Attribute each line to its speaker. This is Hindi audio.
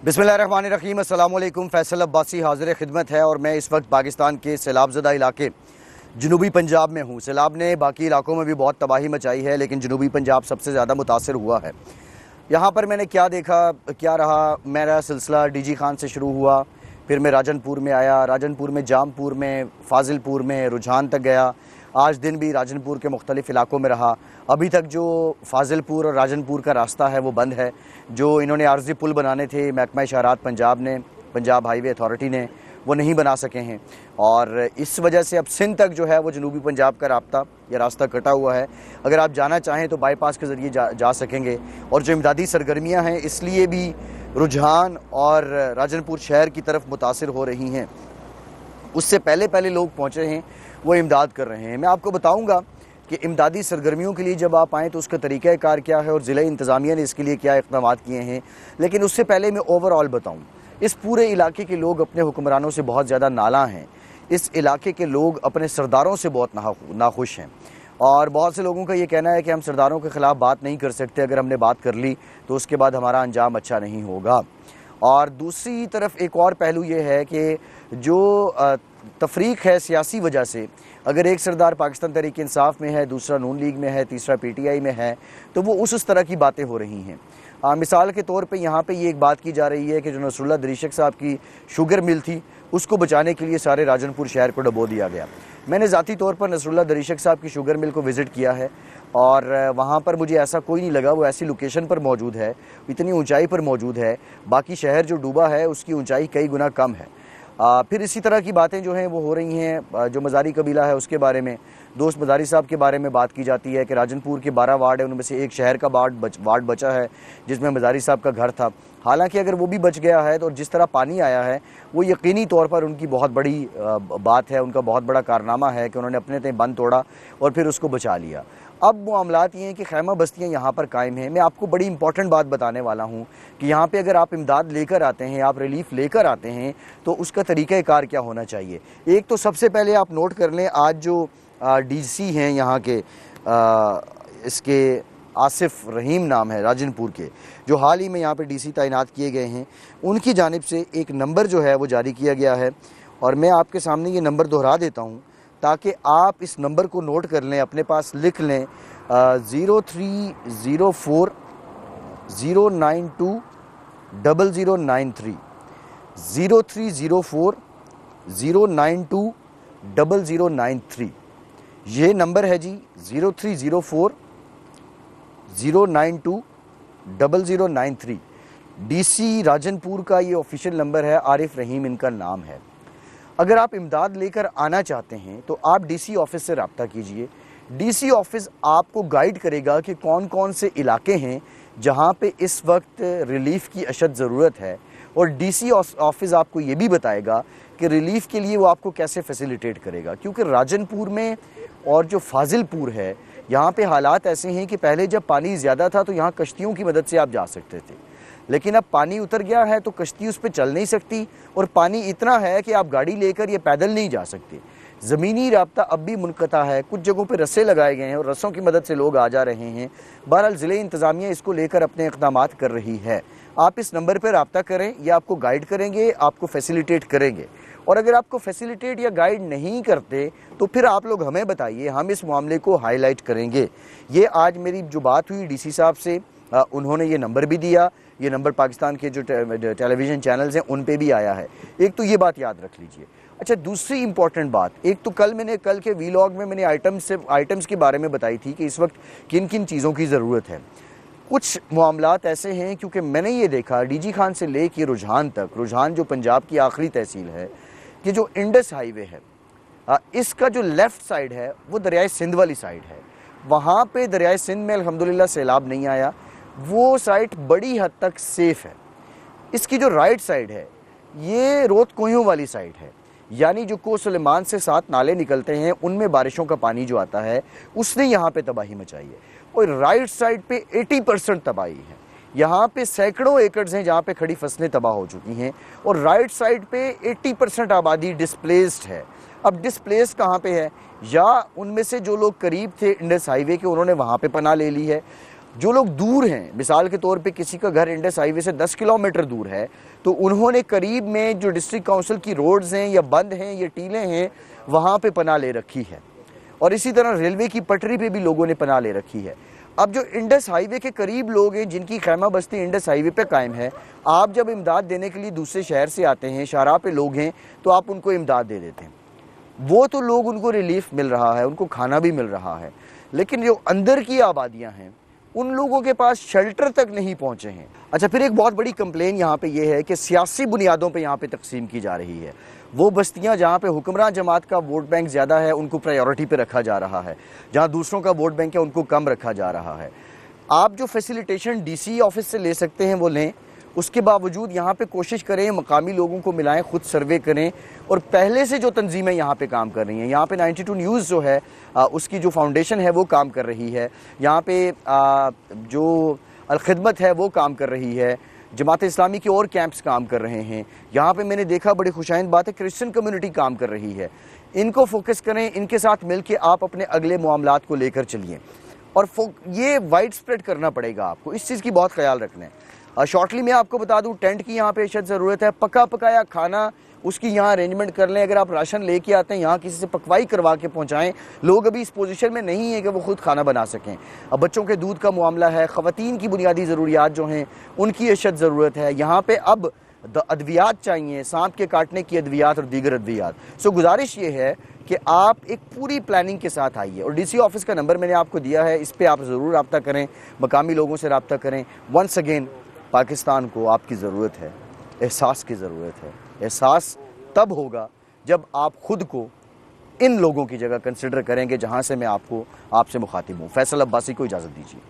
Speaker 1: बिस्मिल्लाहिर्रहमानिर्रहीम। अस्सलाम वालेकुम। फैसल अब्बासी हाजिर खिदमत है और मैं इस वक्त पाकिस्तान के सैलाबज़दा इलाके जनूबी पंजाब में हूँ। सैलाब ने बाकी इलाकों में भी बहुत तबाही मचाई है, लेकिन जनूबी पंजाब सबसे ज़्यादा मुतासर हुआ है। यहाँ पर मैंने क्या देखा क्या रहा, मेरा सिलसिला डीजी खान से शुरू हुआ, फिर मैं राजनपुर में आया, राजनपुर में जामपुर में, फाजिलपुर में, रुझान तक गया। आज दिन भी राजनपुर के मुख्तलिफ़ इलाकों में रहा। अभी तक जो फाजिलपुर और राजनपुर का रास्ता है वो बंद है। जो इन्होंने आर्जी पुल बनाने थे महकमा इशारात पंजाब ने, पंजाब हाईवे अथॉरिटी ने, वो नहीं बना सके हैं और इस वजह से अब सिंध तक जो है वो जनूबी पंजाब का रास्ता कटा हुआ है। अगर आप जाना चाहें तो बाईपास के ज़रिए जा सकेंगे। और जो इमदादी सरगर्मियाँ हैं इसलिए भी रुझान और राजनपुर शहर की तरफ मुतासिर हो रही हैं। उससे पहले लोग पहुँचे हैं, वो इमदाद कर रहे हैं। मैं आपको बताऊँगा कि इमदादी सरगर्मियों के लिए जब आप आएँ तो उसका तरीक़ाकार क्या है और ज़िला इंतज़ामिया ने इसके लिए क्या इक़दाम किए हैं। लेकिन उससे पहले मैं ओवरऑल बताऊँ, इस पूरे इलाके के लोग अपने हुक्मरानों से बहुत ज़्यादा नाला हैं। इस इलाके के लोग अपने सरदारों से बहुत नाखुश हैं और बहुत से लोगों का ये कहना है कि हम सरदारों के ख़िलाफ़ बात नहीं कर सकते, अगर हमने बात कर ली तो उसके बाद हमारा अंजाम अच्छा नहीं होगा। और दूसरी तरफ एक और पहलू ये है कि जो तफरीक है सियासी वजह से, अगर एक सरदार पाकिस्तान तहरीक इंसाफ में है, दूसरा नून लीग में है, तीसरा PTI में है, तो वो उस तरह की बातें हो रही हैं। मिसाल के तौर पे यहाँ पे ये एक बात की जा रही है कि जो नसरुल्लाह दरीशक साहब की शुगर मिल थी उसको बचाने के लिए सारे राजनपुर शहर को डबो दिया गया। मैंने ज़ाती तौर पर नसरुल्लाह दरीशक साहब की शुगर मिल को विज़िट किया है और वहाँ पर मुझे ऐसा कोई नहीं लगा। वो ऐसी लोकेशन पर मौजूद है, इतनी ऊंचाई पर मौजूद है, बाकी शहर जो डूबा है उसकी ऊंचाई कई गुना कम है। फिर इसी तरह की बातें जो हैं वो हो रही हैं। जो मज़ारी कबीला है उसके बारे में, दोस्त मज़ारी साहब के बारे में बात की जाती है कि राजनपुर के 12 वार्ड है, उनमें से एक शहर का वार्ड बचा है जिसमें मज़ारी साहब का घर था। हालांकि अगर वो भी बच गया है तो जिस तरह पानी आया है वो यकीनी तौर पर उनकी बहुत बड़ी बात है, उनका बहुत बड़ा कारनामा है कि उन्होंने अपने तय बंद तोड़ा और फिर उसको बचा लिया। अब मामलात ये हैं कि खैमा बस्तियाँ यहाँ पर कायम हैं। मैं आपको बड़ी इंपॉर्टेंट बात बताने वाला हूँ कि यहाँ पे अगर आप इमदाद लेकर आते हैं, आप रिलीफ लेकर आते हैं तो उसका तरीक़ाकार क्या होना चाहिए। एक तो सबसे पहले आप नोट कर लें, आज जो DC हैं यहाँ के, इसके आसिफ रहीम नाम है राजनपुर के, जो हाल ही में यहाँ पे DC तैनात किए गए हैं, उनकी जानिब से एक नंबर जो है वो जारी किया गया है और मैं आपके सामने ये नंबर दोहरा देता हूँ ताकि आप इस नंबर को नोट कर लें, अपने पास लिख लें। 0304 092 0093 0304 092 0093 ये नंबर है जी। 0304 092 0093 DC राजनपुर का ये ऑफिशियल नंबर है। आरिफ रहीम इनका नाम है। अगर आप इमदाद लेकर आना चाहते हैं तो आप DC ऑफिस से रब्ता कीजिए। DC ऑफिस आपको गाइड करेगा कि कौन कौन से इलाके हैं जहां पे इस वक्त रिलीफ की अशद ज़रूरत है और DC ऑफिस आपको ये भी बताएगा कि रिलीफ के लिए वो आपको कैसे फैसिलिटेट करेगा। क्योंकि राजनपुर में और जो फाजिलपुर है यहाँ पे हालात ऐसे हैं कि पहले जब पानी ज़्यादा था तो यहाँ कश्तियों की मदद से आप जा सकते थे, लेकिन अब पानी उतर गया है तो कश्ती उस पर चल नहीं सकती और पानी इतना है कि आप गाड़ी लेकर ये पैदल नहीं जा सकते। ज़मीनी राब्ता अब भी मुनक़ता है, कुछ जगहों पे रस्से लगाए गए हैं और रस्सों की मदद से लोग आ जा रहे हैं। बहरहाल ज़िले इंतज़ामिया इसको लेकर अपने इक़दामात कर रही है। आप इस नंबर पर रब्ता करें, ये आपको गाइड करेंगे, आपको फैसिलिटेट करेंगे। और अगर आपको फैसिलिटेट या गाइड नहीं करते तो फिर आप लोग हमें बताइए, हम इस मामले को हाईलाइट करेंगे। ये आज मेरी जो बात हुई DC साहब से, उन्होंने ये नंबर भी दिया। ये नंबर पाकिस्तान के जो टेलीविज़न चैनल्स हैं उन पे भी आया है। एक तो ये बात याद रख लीजिए। अच्छा, दूसरी इंपॉर्टेंट बात, एक तो कल के वीलॉग में मैंने आइटम्स के बारे में बताई थी कि इस वक्त किन किन चीज़ों की ज़रूरत है। कुछ मामलात ऐसे हैं, क्योंकि मैंने ये देखा डीजी खान से ले के रुझान तक, रुझान जो पंजाब की आखिरी तहसील है, कि जो इंडस हाईवे है इसका जो लेफ़्ट साइड है वो दरियाए सिंध वाली साइड है। वहाँ पे दरियाए सिंध में अल्हम्दुलिल्लाह सैलाब नहीं आया, वो साइड बड़ी हद तक सेफ़ है। इसकी जो राइट साइड है ये रोत कोहियों वाली साइड है, यानी जो को सुलेमान से 7 नाले निकलते हैं उनमें बारिशों का पानी जो आता है उसने यहाँ पे तबाही मचाई है। और राइट साइड पे 80% तबाही है। यहाँ पे सैकड़ों एकड़ हैं जहाँ पे खड़ी फसलें तबाह हो चुकी हैं और राइट साइड पे 80% आबादी डिस्प्लेस्ड है। अब डिस्प्लेस कहाँ पे है, या उनमें से जो लोग करीब थे इंडस हाईवे के उन्होंने वहाँ पे पनाह ले ली है, जो लोग दूर हैं, मिसाल के तौर पे किसी का घर इंडस हाईवे से 10 किलोमीटर दूर है तो उन्होंने करीब में जो डिस्ट्रिक्ट काउंसिल की रोड्स हैं या बंद हैं या टीलें हैं वहाँ पे पनाह ले रखी है, और इसी तरह रेलवे की पटरी पे भी लोगों ने पनाह ले रखी है। अब जो इंडस हाईवे के करीब लोग हैं जिनकी खैमा बस्ती इंडस हाईवे पे कायम है, आप जब इमदाद देने के लिए दूसरे शहर से आते हैं, शाहराह पे लोग हैं, तो आप उनको इमदाद दे देते हैं। वो तो लोग, उनको रिलीफ मिल रहा है, उनको खाना भी मिल रहा है, लेकिन जो अंदर की आबादियां हैं उन लोगों के पास शेल्टर तक नहीं पहुंचे हैं। अच्छा, फिर एक बहुत बड़ी कंप्लेन यहाँ पे ये है कि सियासी बुनियादों पे यहाँ पे तकसीम की जा रही है। वो बस्तियाँ जहाँ पे हुक्मरान जमात का वोट बैंक ज़्यादा है उनको प्रायोरिटी पे रखा जा रहा है, जहाँ दूसरों का वोट बैंक है उनको कम रखा जा रहा है। आप जो फैसिलिटेशन डीसी ऑफिस से ले सकते हैं वो लें, उसके बावजूद यहाँ पे कोशिश करें, मकामी लोगों को मिलाएं, खुद सर्वे करें, और पहले से जो तंजीमें यहाँ पे काम कर रही हैं, यहाँ पे 92 न्यूज़ जो है उसकी जो फाउंडेशन है वो काम कर रही है, यहाँ पे जो अल-खिदमत है वो काम कर रही है, जमात इस्लामी के और कैंप्स काम कर रहे हैं, यहाँ पे मैंने देखा बड़ी खुशाइंद बात है क्रिश्चियन कम्युनिटी काम कर रही है। इनको फोकस करें, इनके साथ मिल के आप अपने अगले मामलात को लेकर चलिए, और ये वाइड स्प्रेड करना पड़ेगा आपको, इस चीज़ की बहुत ख्याल रखना है। शॉर्टली मैं आपको बता दूं, टेंट की यहाँ पे अशद ज़रूरत है, पका पकाया खाना उसकी यहाँ अरेंजमेंट कर लें। अगर आप राशन लेके आते हैं यहाँ किसी से पकवाई करवा के पहुँचाएं। लोग अभी इस पोजीशन में नहीं है कि वो खुद खाना बना सकें। अब बच्चों के दूध का मामला है, ख़वातीन की बुनियादी ज़रूरियात जो हैं उनकी अशद ज़रूरत है। यहाँ पे अब अद्वियात चाहिए, सांप के काटने की अद्वियात और दीगर अद्वियात। सो गुजारिश ये है कि आप एक पूरी प्लानिंग के साथ आइए, और डीसी ऑफिस का नंबर मैंने आपको दिया है, इस पर आप ज़रूर रब्ता करें, मकामी लोगों से रब्ता करें। वंस अगेन पाकिस्तान को आपकी ज़रूरत है, एहसास की ज़रूरत है। एहसास तब होगा जब आप खुद को इन लोगों की जगह कंसिडर करेंगे जहां से मैं आपसे मुखातिब हूँ। फैसल अब्बासी को इजाज़त दीजिए।